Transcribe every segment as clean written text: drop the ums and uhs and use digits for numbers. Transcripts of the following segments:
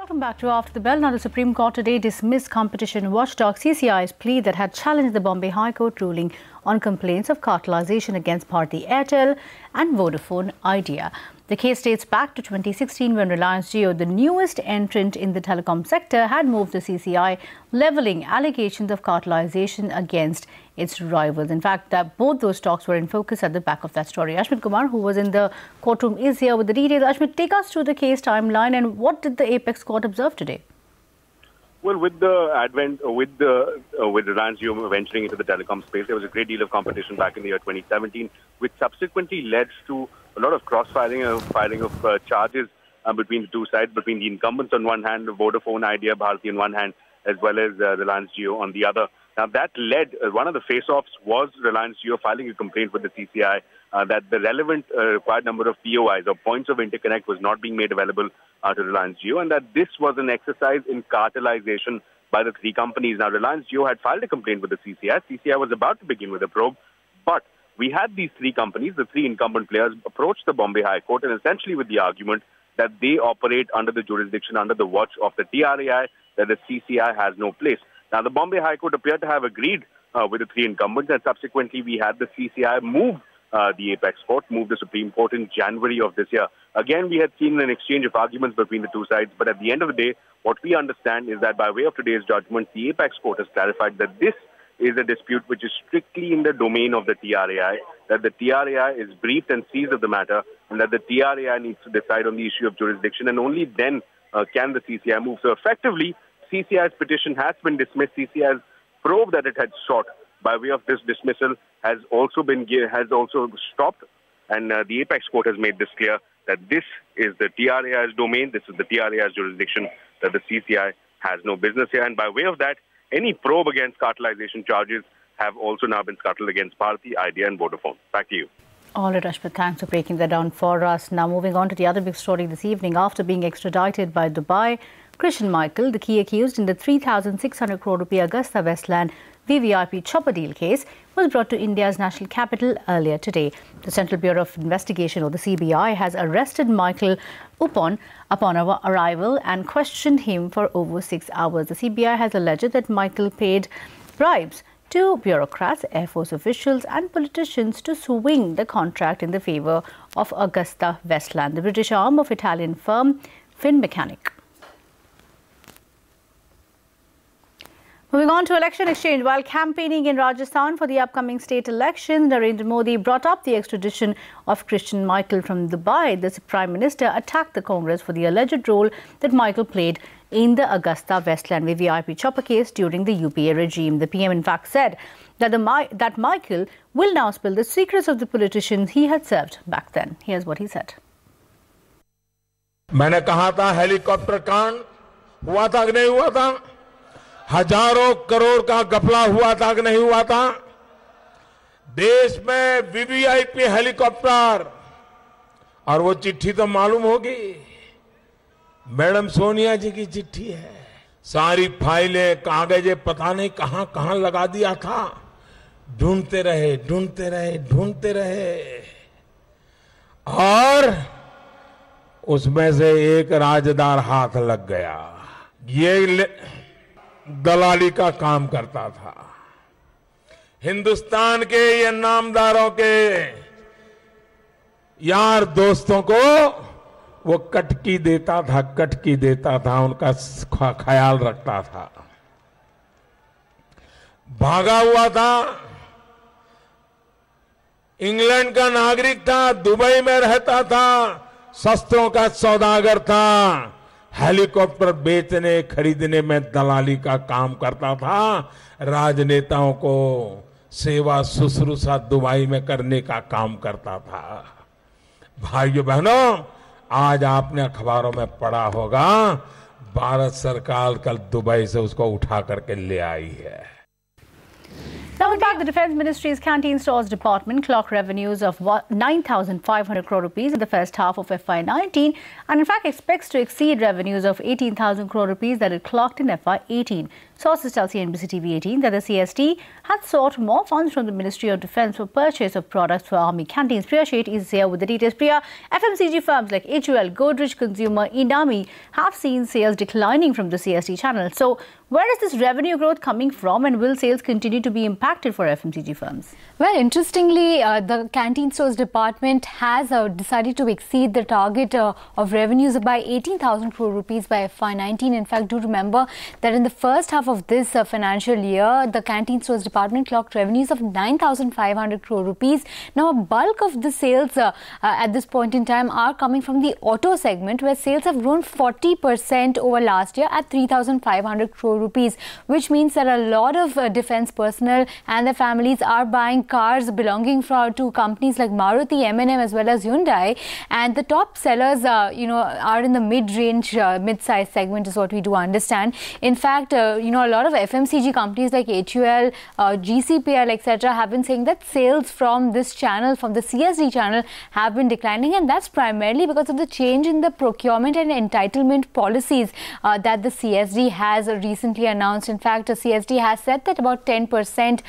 Welcome back to After the Bell. Now, the Supreme Court today dismissed competition watchdog CCI's plea that had challenged the Bombay High Court ruling on complaints of cartelization against Bharti Airtel and Vodafone Idea. The case dates back to 2016 when Reliance Jio, the newest entrant in the telecom sector, had moved the CCI, levelling allegations of cartelization against its rivals. In fact, both those talks were in focus at the back of that story. Ashmit Kumar, who was in the courtroom, is here with the details. Ashmit, take us through the case timeline and what did the Apex Court observe today? Well, with the advent, with Reliance Jio venturing into the telecom space, there was a great deal of competition back in the year 2017, which subsequently led to a lot of cross-firing of charges between the two sides, between the incumbents on one hand, the Vodafone Idea, Bharti on one hand, as well as Reliance Jio on the other. Now, that led, one of the face-offs was Reliance Jio filing a complaint with the CCI that the relevant required number of POIs or points of interconnect was not being made available to Reliance Jio, and that this was an exercise in cartelization by the three companies. Now, Reliance Jio had filed a complaint with the CCI. CCI was about to begin with a probe, but we had these three companies, the three incumbent players, approach the Bombay High Court and essentially with the argument that they operate under the jurisdiction, under the watch of the TRAI, that the CCI has no place. Now, the Bombay High Court appeared to have agreed with the three incumbents, and subsequently we had the CCI move the Apex Court, move the Supreme Court in January of this year. Again, we had seen an exchange of arguments between the two sides, but at the end of the day, what we understand is that by way of today's judgment, the Apex Court has clarified that this is a dispute which is strictly in the domain of the TRAI, that the TRAI is briefed and seized of the matter, and that the TRAI needs to decide on the issue of jurisdiction, and only then can the CCI move. So effectively, CCI's petition has been dismissed. CCI's probe that it had sought by way of this dismissal has also stopped, and the Apex Court has made this clear that this is the TRAI's domain, this is the TRAI's jurisdiction, that the CCI has no business here, and by way of that, any probe against cartelization charges have also now been scuttled against Bharti, Idea and Vodafone. Back to you. All right, Ashmit, thanks for breaking that down for us. Now moving on to the other big story this evening. After being extradited by Dubai, Christian Michel, the key accused in the 3,600 crore rupee Augusta VVIP Chopper deal case, was brought to India's national capital earlier today. The Central Bureau of Investigation, or the CBI, has arrested Michel upon our arrival and questioned him for over 6 hours. The CBI has alleged that Michel paid bribes to bureaucrats, Air Force officials and politicians to swing the contract in the favour of Augusta Westland, the British arm of Italian firm Finmeccanica. Moving on to election exchange. While campaigning in Rajasthan for the upcoming state elections, Narendra Modi brought up the extradition of Christian Michel from Dubai. The Prime Minister attacked the Congress for the alleged role that Michel played in the Augusta Westland VVIP Chopper case during the UPA regime. The PM in fact said that Michel will now spill the secrets of the politicians he had served back then. Here's what he said. मैंने कहा था helicopter कांड हुआ था कि नहीं हुआ था, हजारों करोड़ का घपला हुआ था कि नहीं हुआ था, देश में वीवीआईपी हेलीकॉप्टर, और वो चिट्ठी तो मालूम होगी, मैडम सोनिया जी की चिट्ठी है, सारी फाइलें कागजें पता नहीं कहां कहां लगा दिया था, ढूंढते रहे और उसमें से एक राजदार हाथ लग गया। ये दलाली का काम करता था। हिंदुस्तान के ये नामदारों के यार दोस्तों को वो कटकी देता था, उनका ख्याल रखता था। भागा हुआ था, इंग्लैंड का नागरिक था, दुबई में रहता था, शस्त्रों का सौदागर था, हेलीकॉप्टर बेचने खरीदने में दलाली का काम करता था, राजनेताओं को सेवा शुश्रूषा दुबई में करने का काम करता था। भाइयों बहनों, आज आपने अखबारों में पढ़ा होगा, भारत सरकार कल दुबई से उसको उठा करके ले आई है। Now, in fact, the Defence Ministry's Canteen Stores Department clocked revenues of 9,500 crore rupees in the first half of FY19 and in fact expects to exceed revenues of 18,000 crore rupees that it clocked in FY18. Sources tell CNBC TV 18 that the CSD had sought more funds from the Ministry of Defence for purchase of products for Army canteens. Priya Sheth is here with the details. Priya, FMCG firms like HUL, Godrej Consumer, Inami have seen sales declining from the CSD channel. So, where is this revenue growth coming from, and will sales continue to be impacted for FMCG firms? Well, interestingly, the canteen stores department has decided to exceed the target of revenues by 18,000 crore rupees by FY19. In fact, do remember that in the first half of this financial year, the canteen stores department clocked revenues of 9,500 crore rupees. Now, a bulk of the sales at this point in time are coming from the auto segment, where sales have grown 40% over last year at 3,500 crore rupees, which means that a lot of defense personnel and their families are buying cars belonging to companies like Maruti, M&M as well as Hyundai, and the top sellers are in the mid-range, mid-size segment is what we do understand. In fact, a lot of FMCG companies like HUL, GCPL, etc. have been saying that sales from this channel, from the CSD channel, have been declining, and that's primarily because of the change in the procurement and entitlement policies that the CSD has recently announced. In fact, the CSD has said that about 10%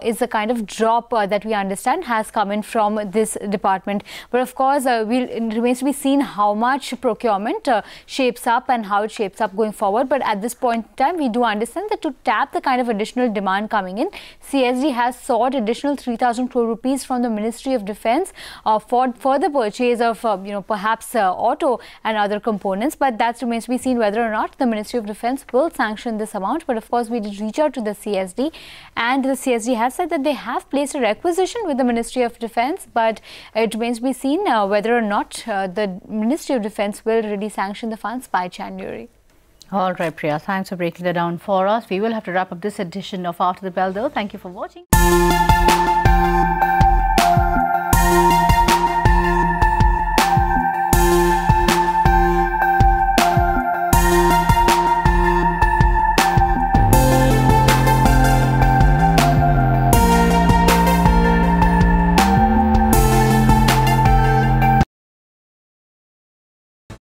is the kind of drop that we understand has come in from this department. But of course, it remains to be seen how much procurement shapes up and how it shapes up going forward. But at this point in time, we do understand that to tap the kind of additional demand coming in, CSD has sought additional 3,000 crore rupees from the Ministry of Defence for further purchase of perhaps auto and other components. But that remains to be seen whether or not the Ministry of Defence will sanction this amount. But of course, we did reach out to the CSD, and the CSD has said that they have placed a requisition with the Ministry of Defence, but it remains to be seen whether or not the Ministry of Defence will really sanction the funds by January. All right, Priya, thanks for breaking that down for us. We will have to wrap up this edition of After the Bell, though. Thank you for watching.